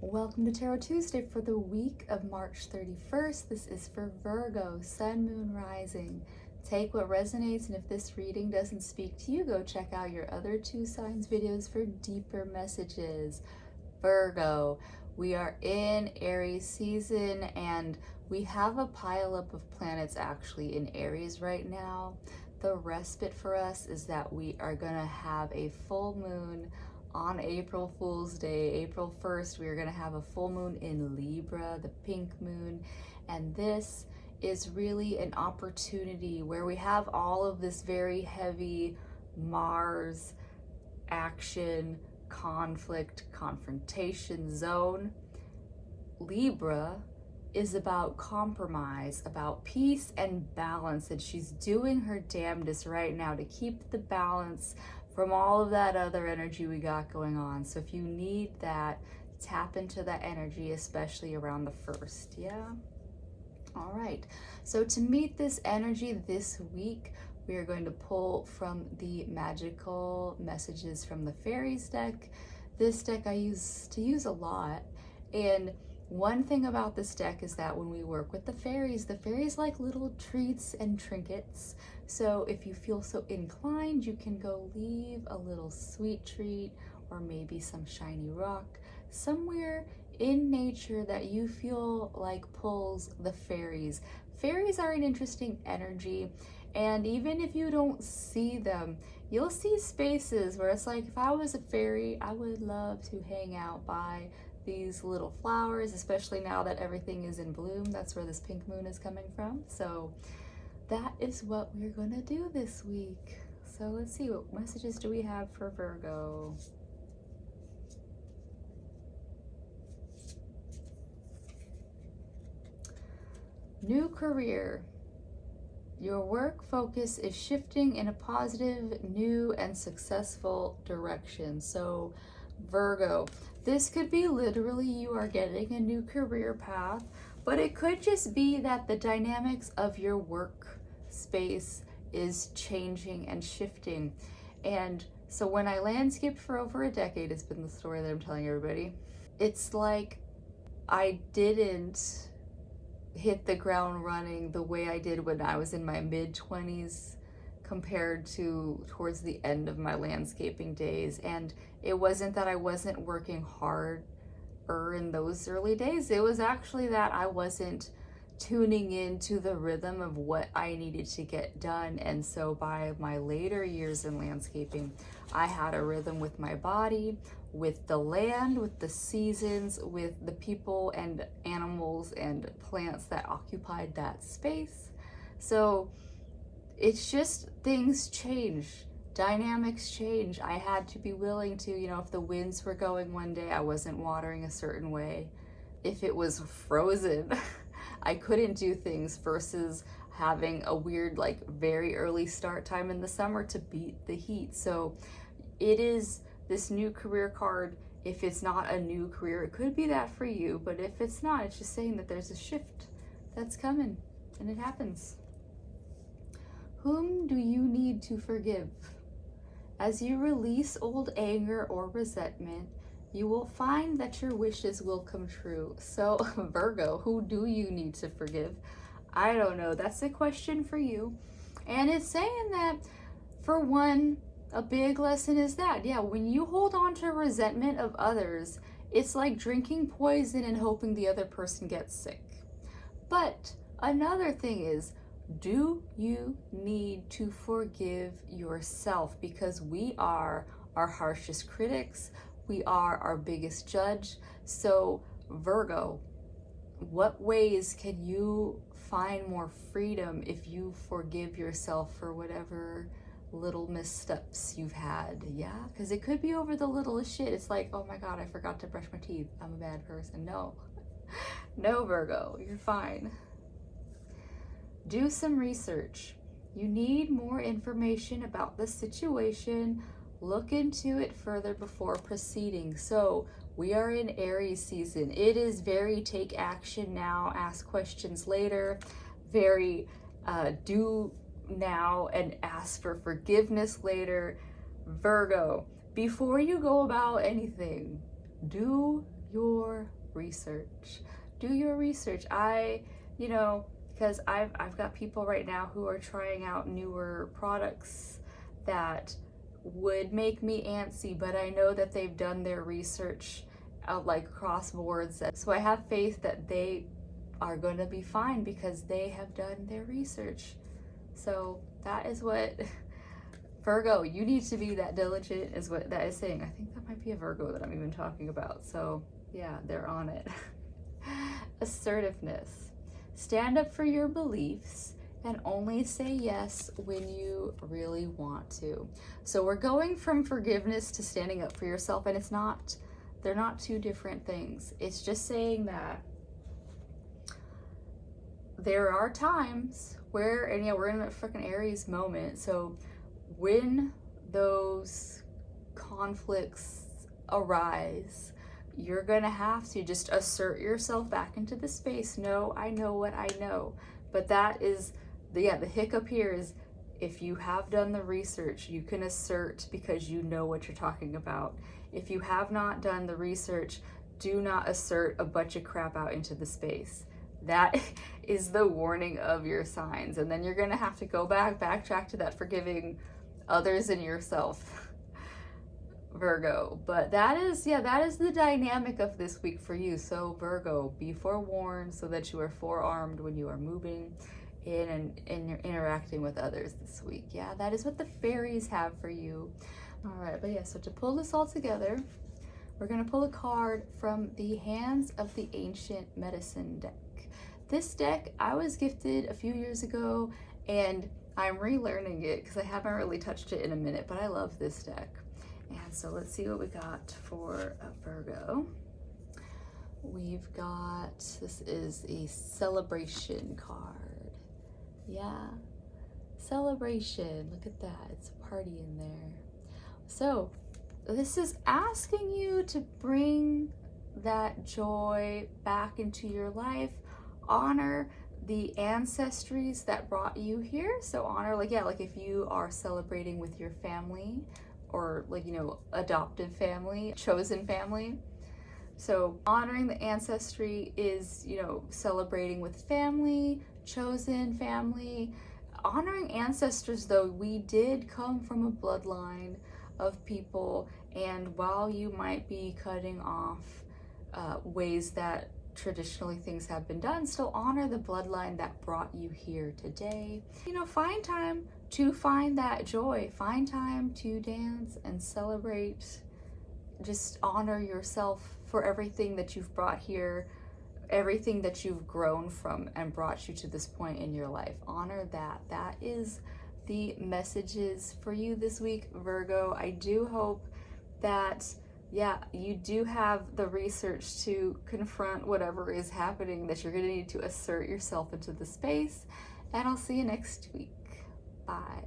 Welcome to Tarot Tuesday for the week of March 31st. This is for Virgo, Sun, Moon, Rising. Take what resonates, and if this reading doesn't speak to you, go check out your other two signs videos for deeper messages. Virgo, we are in Aries season, and we have a pileup of planets actually in Aries right now. The respite for us is that we are going to have a full moon on April Fool's Day, April 1st. We are going to have a full moon in Libra, the pink moon, and this is really an opportunity where we have all of this very heavy Mars action, conflict, confrontation zone. Libra is about compromise, about peace and balance, and she's doing her damnedest right now to keep the balance from all of that other energy we got going on. So if you need that, tap into that energy, especially around the 1st, yeah? All right, so to meet this energy this week, we are going to pull from the magical messages from the Fairies deck. This deck I used to use a lot, and one thing about this deck is that when we work with the fairies like little treats and trinkets. So if you feel so inclined, you can go leave a little sweet treat or maybe some shiny rock somewhere in nature that you feel like pulls the fairies. Fairies are an interesting energy, and even if you don't see them, you'll see spaces where it's like, if I was a fairy, I would love to hang out by these little flowers, especially now that everything is in bloom. That's where this pink moon is coming from. So that is what we're gonna do this week. So let's see, what messages do we have for Virgo? New career. Your work focus is shifting in a positive, new, and successful direction. So Virgo, this could be literally you are getting a new career path, but it could just be that the dynamics of your work space is changing and shifting. And so when I landscaped for over a decade, it's been the story that I'm telling everybody, it's like I didn't hit the ground running the way I did when I was in my mid-20s compared to towards the end of my landscaping days. And it wasn't that I wasn't working harder in those early days. It was actually that I wasn't tuning into the rhythm of what I needed to get done. And so by my later years in landscaping, I had a rhythm with my body, with the land, with the seasons, with the people and animals and plants that occupied that space. So it's just, things change, dynamics change. I had to be willing to, if the winds were going one day, I wasn't watering a certain way. If it was frozen, I couldn't do things, versus having a weird, like very early start time in the summer to beat the heat. So it is this new career card. If it's not a new career, it could be that for you, but if it's not, it's just saying that there's a shift that's coming, and it happens. Whom do you need to forgive? As you release old anger or resentment, you will find that your wishes will come true. So Virgo, who do you need to forgive? I don't know. That's a question for you. And it's saying that, for one, a big lesson is that, yeah, when you hold on to resentment of others, it's like drinking poison and hoping the other person gets sick. But another thing is, do you need to forgive yourself? Because we are our harshest critics. We are our biggest judge. So Virgo, what ways can you find more freedom if you forgive yourself for whatever little missteps you've had? Yeah, because it could be over the littlest shit. It's like, oh my God, I forgot to brush my teeth, I'm a bad person. No, no, Virgo, you're fine. Do some research. You need more information about the situation. Look into it further before proceeding. So we are in Aries season. It is very take action now, ask questions later, very do now and ask for forgiveness later. Virgo, before you go about anything, do your research. Do your research. Because I've got people right now who are trying out newer products that would make me antsy, but I know that they've done their research out like cross boards. So I have faith that they are going to be fine because they have done their research. So that is what Virgo, you need to be that diligent, is what that is saying. I think that might be a Virgo that I'm even talking about. So yeah, they're on it. Assertiveness. Stand up for your beliefs and only say yes when you really want to. So we're going from forgiveness to standing up for yourself, and they're not two different things. It's just saying that there are times where, and yeah, we're in a freaking Aries moment. So when those conflicts arise, you're gonna have to just assert yourself back into the space. No, I know what I know. But that is, the hiccup here is, if you have done the research, you can assert because you know what you're talking about. If you have not done the research, do not assert a bunch of crap out into the space. That is the warning of your signs. And then you're gonna have to go backtrack to that forgiving others and yourself, Virgo. But that is the dynamic of this week for you. So Virgo, be forewarned so that you are forearmed when you are moving in and you're interacting with others this week. Yeah, that is what the fairies have for you. All right, but yeah, so to pull this all together, we're gonna pull a card from the Hands of the Ancient Medicine deck. This deck I was gifted a few years ago, and I'm relearning it because I haven't really touched it in a minute, but I love this deck. And so let's see what we got for a Virgo. We've got, this is a celebration card. Yeah, celebration, look at that, it's a party in there. So this is asking you to bring that joy back into your life. Honor the ancestries that brought you here. So honor, like if you are celebrating with your family, or adoptive family, chosen family. So honoring the ancestry is, celebrating with family, chosen family. Honoring ancestors, though, we did come from a bloodline of people, and while you might be cutting off ways that traditionally things have been done, still honor the bloodline that brought you here today. Find time to find that joy, find time to dance and celebrate. Just honor yourself for everything that you've brought here, everything that you've grown from and brought you to this point in your life. Honor that. That is the messages for you this week, Virgo. I do hope that you do have the research to confront whatever is happening, that you're going to need to assert yourself into the space. And I'll see you next week. Bye.